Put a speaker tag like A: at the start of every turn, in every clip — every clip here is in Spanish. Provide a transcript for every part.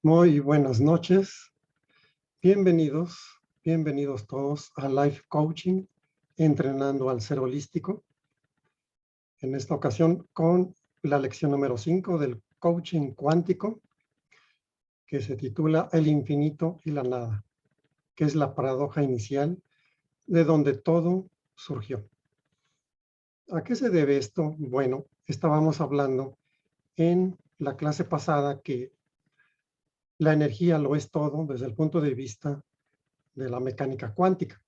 A: Muy buenas noches. Bienvenidos, bienvenidos todos a Life Coaching, entrenando al ser holístico. En esta ocasión con la lección número 5 del coaching cuántico, que se titula El infinito y la nada, que es la paradoja inicial de donde todo surgió. ¿A qué se debe esto? Bueno, estábamos hablando en la clase pasada que la energía lo es todo desde el punto de vista de la mecánica cuántica.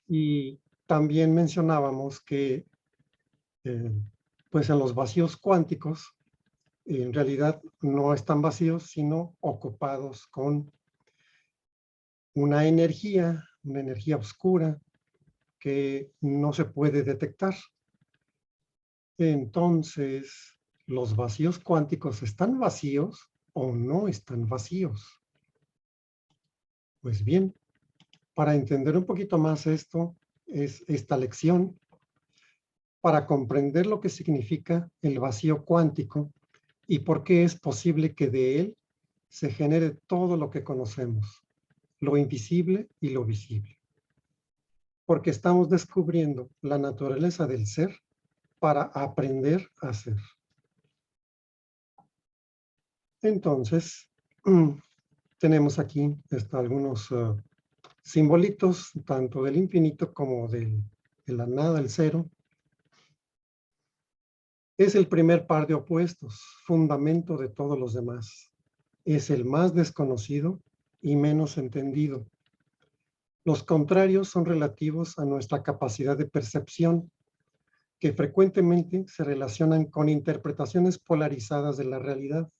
A: Y también mencionábamos que pues en los vacíos cuánticos en realidad no están vacíos, sino ocupados con una energía oscura que no se puede detectar. Entonces, ¿los vacíos cuánticos están vacíos o no están vacíos? Pues bien, para entender un poquito más esto, es esta lección, para comprender lo que significa el vacío cuántico y por qué es posible que de él se genere todo lo que conocemos, lo invisible y lo visible. Porque estamos descubriendo la naturaleza del ser para aprender a ser. Entonces, tenemos aquí algunos simbolitos, tanto del infinito como de la nada, el cero. Es el primer par de opuestos, fundamento de todos los demás. Es el más desconocido y menos entendido. Los contrarios son relativos a nuestra capacidad de percepción, que frecuentemente se relacionan con interpretaciones polarizadas de la realidad.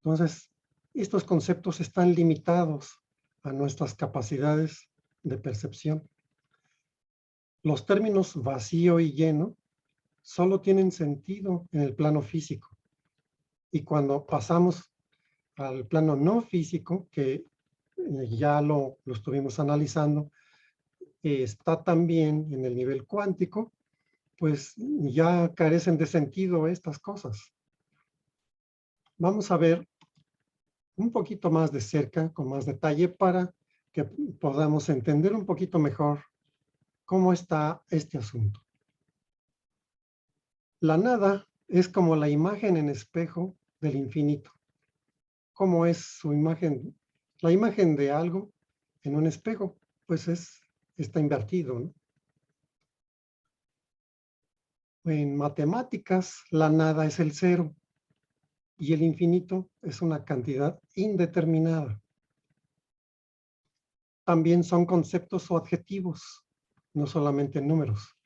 A: Entonces, estos conceptos están limitados a nuestras capacidades de percepción. Los términos vacío y lleno solo tienen sentido en el plano físico. Y cuando pasamos al plano no físico, que ya lo estuvimos analizando, está también en el nivel cuántico, pues ya carecen de sentido estas cosas. Vamos a ver un poquito más de cerca, con más detalle, para que podamos entender un poquito mejor cómo está este asunto. La nada es como la imagen en espejo del infinito. ¿Cómo es su imagen? La imagen de algo en un espejo, pues está invertido, ¿no? En matemáticas, la nada es el cero y el infinito es una cantidad indeterminada. También son conceptos o adjetivos, no solamente números.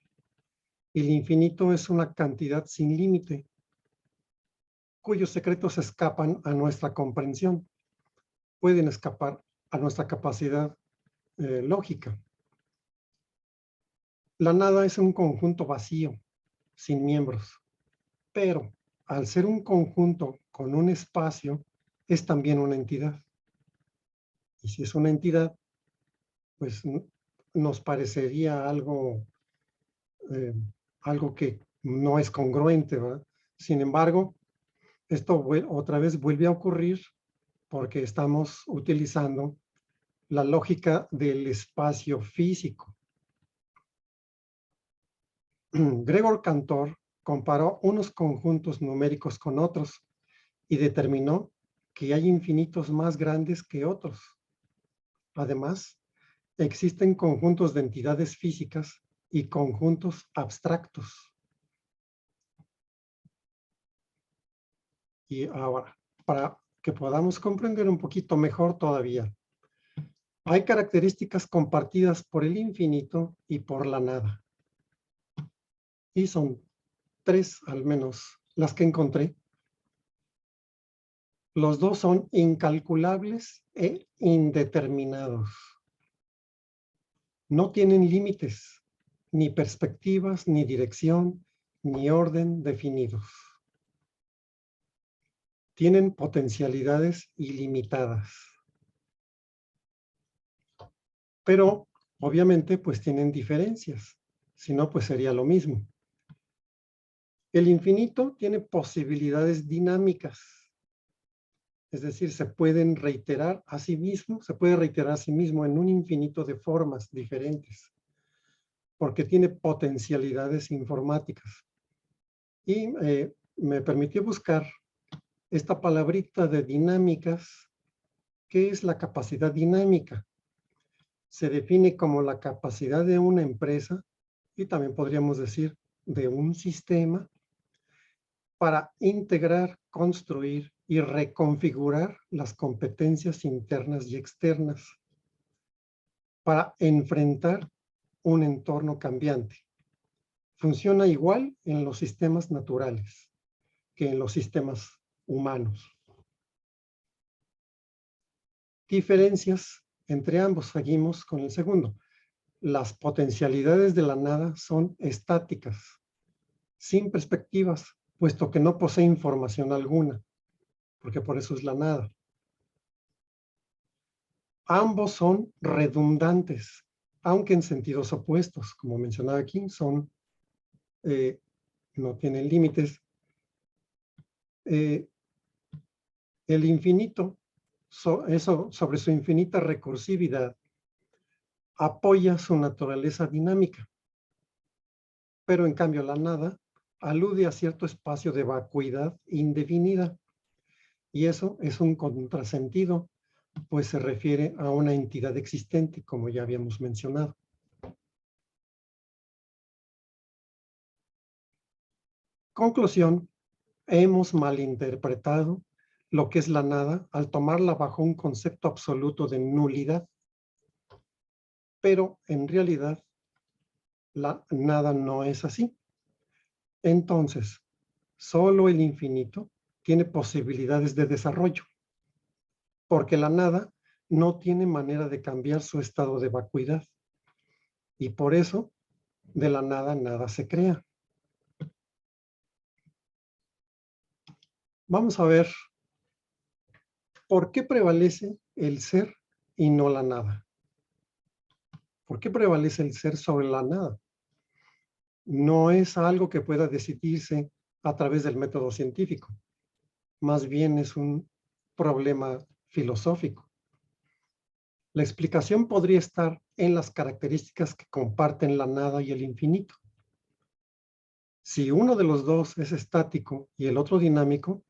A: El infinito es una cantidad sin límite, cuyos secretos escapan a nuestra comprensión, pueden escapar a nuestra capacidad lógica. La nada es un conjunto vacío, sin miembros, pero al ser un conjunto con un espacio, es también una entidad. Y si es una entidad, pues nos parecería algo que no es congruente, ¿verdad? Sin embargo, esto otra vez vuelve a ocurrir porque estamos utilizando la lógica del espacio físico. Gregor Cantor comparó unos conjuntos numéricos con otros y determinó que hay infinitos más grandes que otros. Además, existen conjuntos de entidades físicas y conjuntos abstractos. Y ahora, para que podamos comprender un poquito mejor todavía, hay características compartidas por el infinito y por la nada. Y son tres, al menos, las que encontré. Los dos son incalculables e indeterminados. No tienen límites, ni perspectivas, ni dirección, ni orden definidos. Tienen potencialidades ilimitadas. Pero, obviamente, pues tienen diferencias. Si no, pues sería lo mismo. El infinito tiene posibilidades dinámicas, es decir, se puede reiterar a sí mismo en un infinito de formas diferentes, porque tiene potencialidades informáticas. Y me permitió buscar esta palabrita de dinámicas. ¿Qué es la capacidad dinámica? Se define como la capacidad de una empresa, y también podríamos decir de un sistema, para integrar, construir y reconfigurar las competencias internas y externas para enfrentar un entorno cambiante. Funciona igual en los sistemas naturales que en los sistemas humanos. Diferencias entre ambos. Seguimos con el segundo. Las potencialidades de la nada son estáticas, sin perspectivas, puesto que no posee información alguna, porque por eso es la nada. Ambos son redundantes, aunque en sentidos opuestos, como mencionaba aquí, no tienen límites. El infinito, sobre su infinita recursividad, apoya su naturaleza dinámica, pero en cambio la nada alude a cierto espacio de vacuidad indefinida, y eso es un contrasentido, pues se refiere a una entidad existente, como ya habíamos mencionado. Conclusión, hemos malinterpretado lo que es la nada al tomarla bajo un concepto absoluto de nulidad, pero en realidad la nada no es así. Entonces, solo el infinito tiene posibilidades de desarrollo, porque la nada no tiene manera de cambiar su estado de vacuidad, y por eso de la nada nada se crea. Vamos a ver por qué prevalece el ser y no la nada. ¿Por qué prevalece el ser sobre la nada? No es algo que pueda decidirse a través del método científico. Más bien es un problema filosófico. La explicación podría estar en las características que comparten la nada y el infinito. Si uno de los dos es estático y el otro dinámico,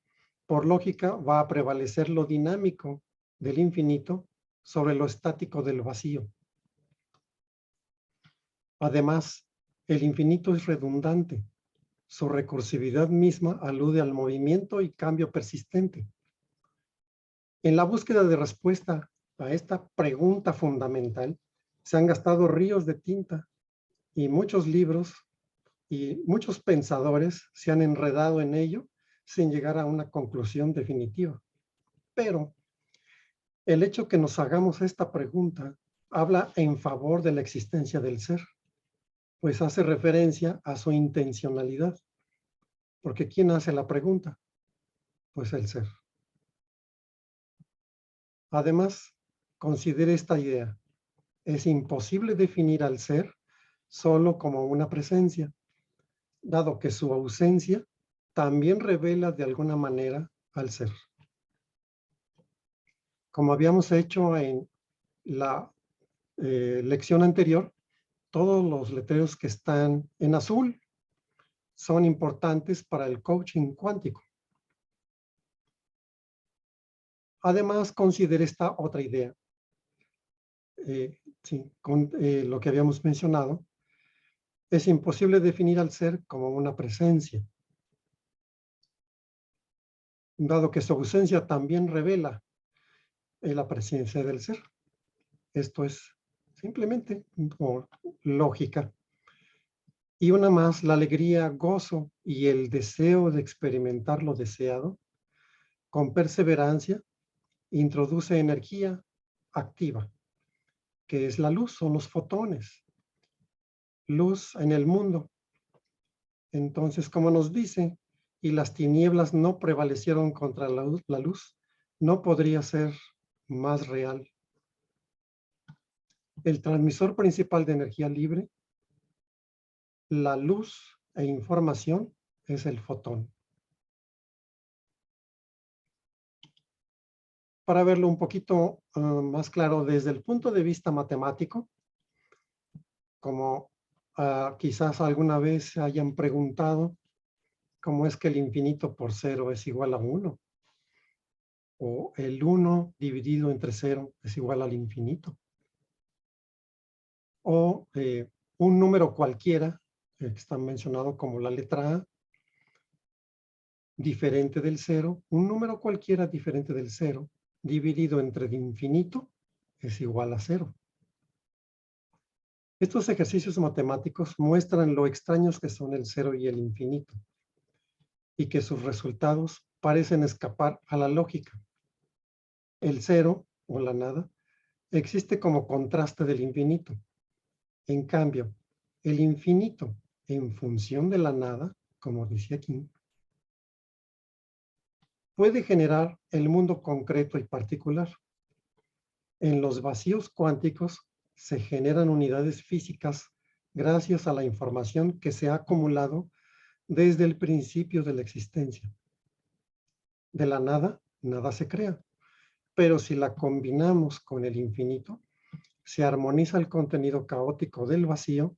A: por lógica va a prevalecer lo dinámico del infinito sobre lo estático del vacío. Además, el infinito es redundante. Su recursividad misma alude al movimiento y cambio persistente. En la búsqueda de respuesta a esta pregunta fundamental, se han gastado ríos de tinta y muchos libros y muchos pensadores se han enredado en ello sin llegar a una conclusión definitiva. Pero el hecho que nos hagamos esta pregunta habla en favor de la existencia del ser, pues hace referencia a su intencionalidad. Porque ¿quién hace la pregunta? Pues el ser. Además, considere esta idea. Es imposible definir al ser solo como una presencia, dado que su ausencia también revela de alguna manera al ser. Como habíamos hecho en la lección anterior, todos los letreros que están en azul son importantes para el coaching cuántico. Además, considere esta otra idea. Con lo que habíamos mencionado, es imposible definir al ser como una presencia, dado que su ausencia también revela la presencia del ser. Esto es simplemente por lógica. Y una más, la alegría, gozo y el deseo de experimentar lo deseado, con perseverancia, introduce energía activa, que es la luz, son los fotones, luz en el mundo. Entonces, como nos dice, y las tinieblas no prevalecieron contra la luz, no podría ser más real. El transmisor principal de energía libre, la luz e información, es el fotón. Para verlo un poquito más claro desde el punto de vista matemático, como quizás alguna vez se hayan preguntado cómo es que el infinito por 0 es igual a 1, o el 1 dividido entre 0 es igual al infinito, o un número cualquiera, que está mencionado como la letra A, diferente del 0, un número cualquiera diferente del 0, dividido entre el infinito, es igual a 0. Estos ejercicios matemáticos muestran lo extraños que son el 0 y el infinito, y que sus resultados parecen escapar a la lógica. El 0, o la nada, existe como contraste del infinito. En cambio, el infinito, en función de la nada, como dice aquí, puede generar el mundo concreto y particular. En los vacíos cuánticos se generan unidades físicas gracias a la información que se ha acumulado desde el principio de la existencia. De la nada, nada se crea, pero si la combinamos con el infinito, se armoniza el contenido caótico del vacío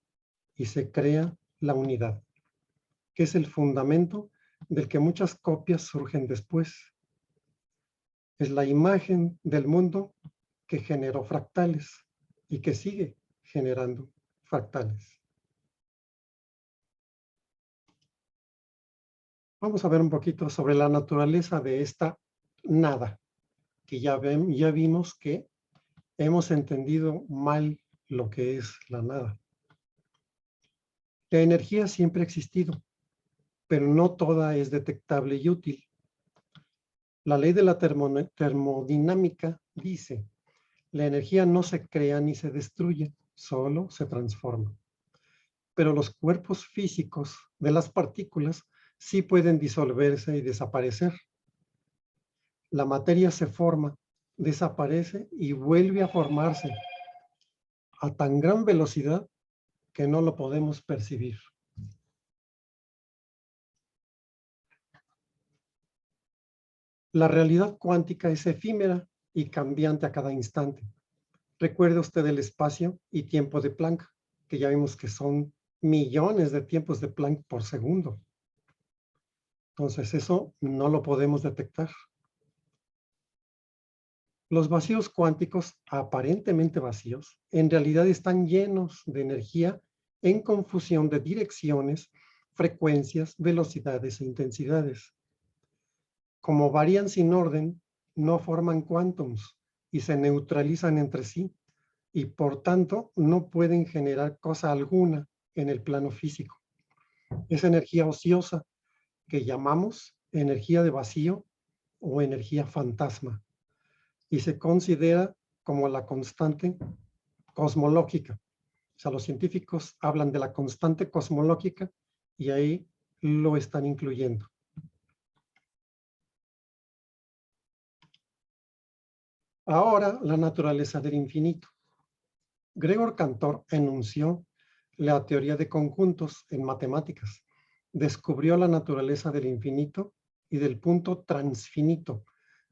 A: y se crea la unidad, que es el fundamento del que muchas copias surgen después. Es la imagen del mundo que generó fractales y que sigue generando fractales. Vamos a ver un poquito sobre la naturaleza de esta nada, que ya vimos que hemos entendido mal lo que es la nada. La energía siempre ha existido, pero no toda es detectable y útil. La ley de la termodinámica dice, la energía no se crea ni se destruye, solo se transforma. Pero los cuerpos físicos de las partículas sí pueden disolverse y desaparecer. La materia se forma, desaparece y vuelve a formarse a tan gran velocidad que no lo podemos percibir. La realidad cuántica es efímera y cambiante a cada instante. Recuerde usted el espacio y tiempo de Planck, que ya vimos que son millones de tiempos de Planck por segundo. Entonces eso no lo podemos detectar. Los vacíos cuánticos, aparentemente vacíos, en realidad están llenos de energía en confusión de direcciones, frecuencias, velocidades e intensidades. Como varían sin orden, no forman quántums y se neutralizan entre sí, y por tanto no pueden generar cosa alguna en el plano físico. Es energía ociosa que llamamos energía de vacío o energía fantasma, y se considera como la constante cosmológica. O sea, los científicos hablan de la constante cosmológica y ahí lo están incluyendo. Ahora, la naturaleza del infinito. Gregor Cantor enunció la teoría de conjuntos en matemáticas. Descubrió la naturaleza del infinito y del punto transfinito,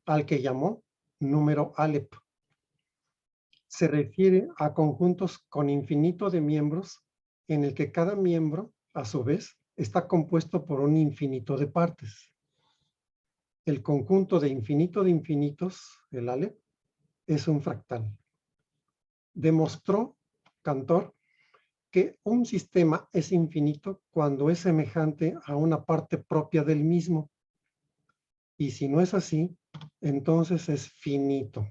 A: al que llamó número Aleph. Se refiere a conjuntos con infinito de miembros en el que cada miembro, a su vez, está compuesto por un infinito de partes. El conjunto de infinitos, el Aleph, es un fractal. Demostró Cantor que un sistema es infinito cuando es semejante a una parte propia del mismo. Y si no es así, entonces es finito.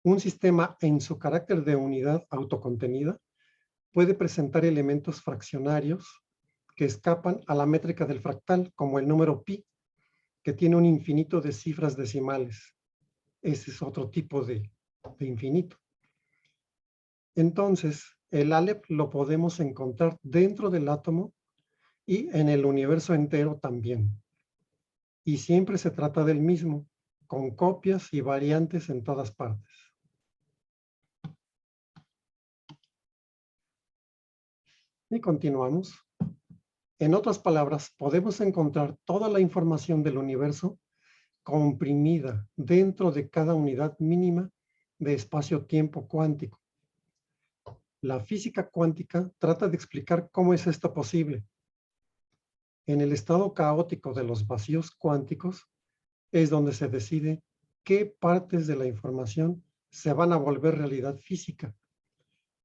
A: Un sistema en su carácter de unidad autocontenida puede presentar elementos fraccionarios que escapan a la métrica del fractal, como el número pi, que tiene un infinito de cifras decimales. Ese es otro tipo de infinito. Entonces, el Aleph lo podemos encontrar dentro del átomo y en el universo entero también. Y siempre se trata del mismo, con copias y variantes en todas partes. Y continuamos. En otras palabras, podemos encontrar toda la información del universo comprimida dentro de cada unidad mínima de espacio-tiempo cuántico. La física cuántica trata de explicar cómo es esto posible. En el estado caótico de los vacíos cuánticos es donde se decide qué partes de la información se van a volver realidad física.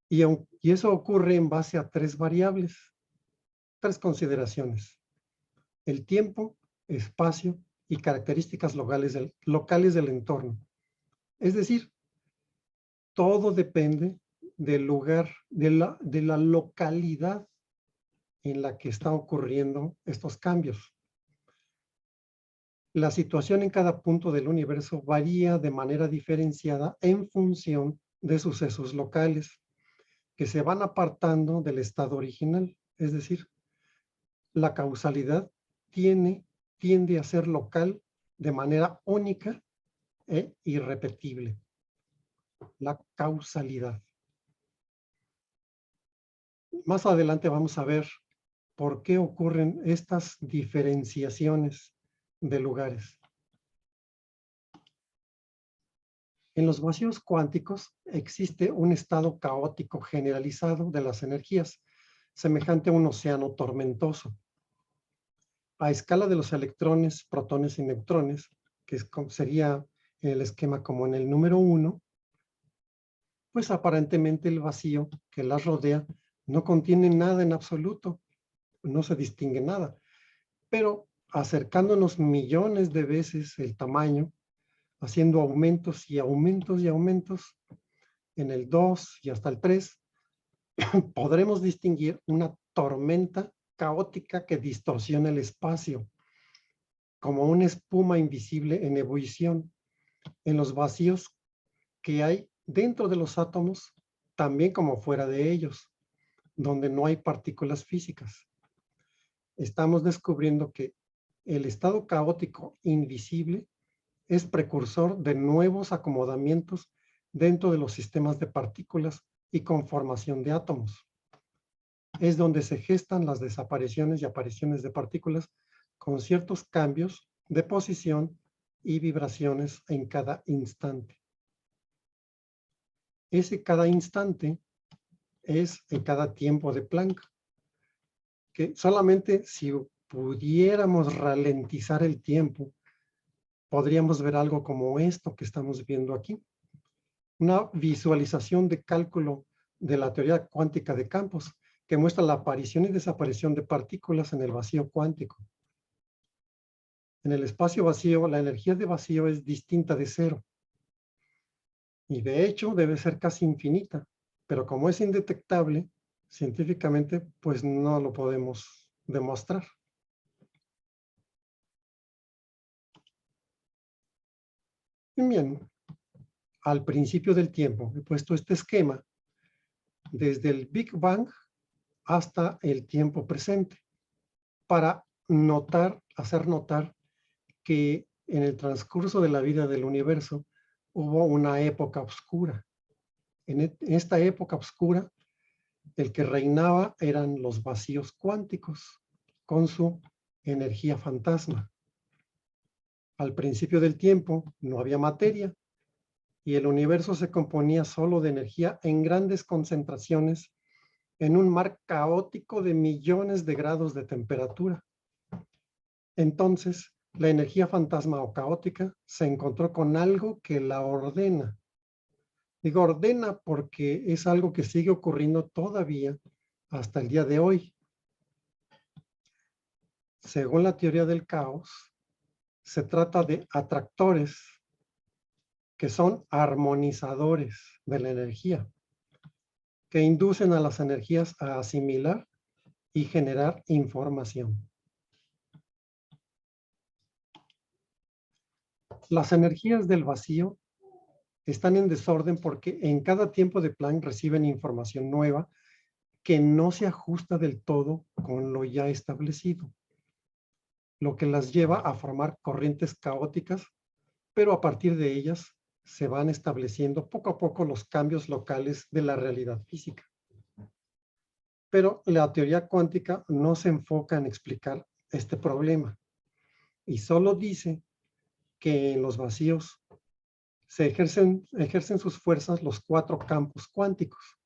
A: Y eso ocurre en base a tres variables, tres consideraciones: el tiempo, espacio y características locales del entorno. Es decir, todo depende del lugar, de la localidad en la que están ocurriendo estos cambios. La situación en cada punto del universo varía de manera diferenciada en función de sucesos locales que se van apartando del estado original. Es decir, la causalidad tiende a ser local de manera única e irrepetible. La causalidad. Más adelante vamos a ver por qué ocurren estas diferenciaciones de lugares. En los vacíos cuánticos existe un estado caótico generalizado de las energías, semejante a un océano tormentoso. A escala de los electrones, protones y neutrones, que sería en el esquema como en el número 1, pues aparentemente el vacío que las rodea no contiene nada en absoluto, no se distingue nada. Pero acercándonos millones de veces el tamaño, haciendo aumentos y aumentos y aumentos, en el 2 y hasta el 3, podremos distinguir una tormenta caótica que distorsiona el espacio, como una espuma invisible en ebullición, en los vacíos que hay dentro de los átomos, también como fuera de ellos, donde no hay partículas físicas. Estamos descubriendo que el estado caótico invisible es precursor de nuevos acomodamientos dentro de los sistemas de partículas y conformación de átomos. Es donde se gestan las desapariciones y apariciones de partículas con ciertos cambios de posición y vibraciones en cada instante. Ese cada instante es en cada tiempo de Planck, que solamente si pudiéramos ralentizar el tiempo, podríamos ver algo como esto que estamos viendo aquí. Una visualización de cálculo de la teoría cuántica de campos que muestra la aparición y desaparición de partículas en el vacío cuántico. En el espacio vacío, la energía de vacío es distinta de cero. Y de hecho debe ser casi infinita, pero como es indetectable, científicamente, pues no lo podemos demostrar. Bien, al principio del tiempo he puesto este esquema desde el Big Bang hasta el tiempo presente para hacer notar que en el transcurso de la vida del universo hubo una época oscura. En esta época oscura, el que reinaba eran los vacíos cuánticos con su energía fantasma. Al principio del tiempo no había materia y el universo se componía solo de energía en grandes concentraciones en un mar caótico de millones de grados de temperatura. Entonces, la energía fantasma o caótica se encontró con algo que la ordena. Digo ordena porque es algo que sigue ocurriendo todavía hasta el día de hoy. Según la teoría del caos, se trata de atractores que son armonizadores de la energía, que inducen a las energías a asimilar y generar información. Las energías del vacío están en desorden porque en cada tiempo de Planck reciben información nueva que no se ajusta del todo con lo ya establecido, lo que las lleva a formar corrientes caóticas, pero a partir de ellas se van estableciendo poco a poco los cambios locales de la realidad física. Pero la teoría cuántica no se enfoca en explicar este problema y solo dice que en los vacíos se ejercen sus fuerzas los 4 campos cuánticos,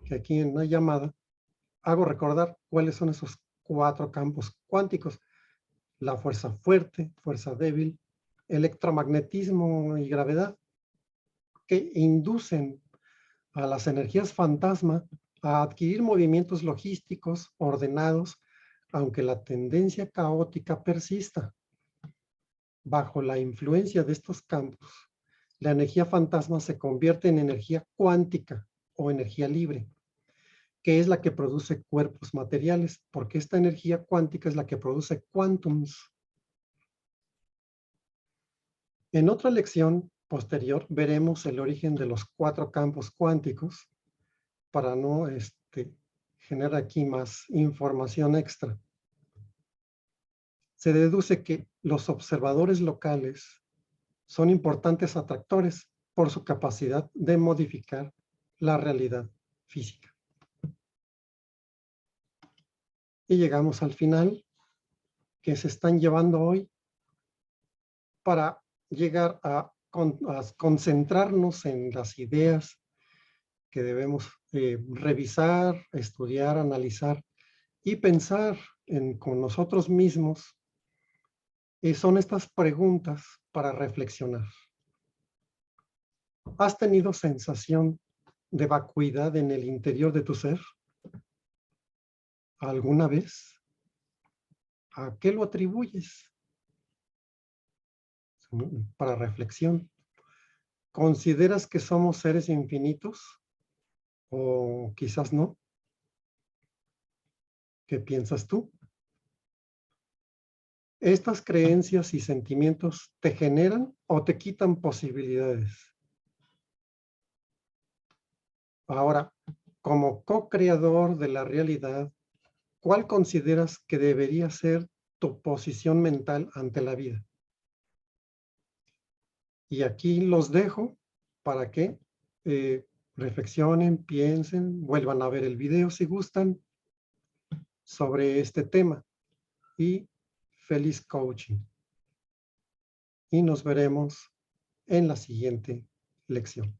A: que aquí en la llamada hago recordar cuáles son esos 4 campos cuánticos: la fuerza fuerte, fuerza débil, electromagnetismo y gravedad, que inducen a las energías fantasma a adquirir movimientos logísticos ordenados, aunque la tendencia caótica persista. Bajo la influencia de estos campos, la energía fantasma se convierte en energía cuántica o energía libre, que es la que produce cuerpos materiales, porque esta energía cuántica es la que produce quantums. En otra lección posterior veremos el origen de los 4 campos cuánticos para no generar aquí más información extra. Se deduce que los observadores locales son importantes atractores por su capacidad de modificar la realidad física. Y llegamos al final, que se están llevando hoy para llegar a concentrarnos en las ideas que debemos revisar, estudiar, analizar y pensar con nosotros mismos. Son estas preguntas para reflexionar. ¿Has tenido sensación de vacuidad en el interior de tu ser alguna vez? ¿A qué lo atribuyes? Para reflexión. ¿Consideras que somos seres infinitos? ¿O quizás no? ¿Qué piensas tú? ¿Estas creencias y sentimientos te generan o te quitan posibilidades? Ahora, como co-creador de la realidad, ¿cuál consideras que debería ser tu posición mental ante la vida? Y aquí los dejo para que reflexionen, piensen, vuelvan a ver el video si gustan sobre este tema. Y feliz coaching. Y nos veremos en la siguiente lección.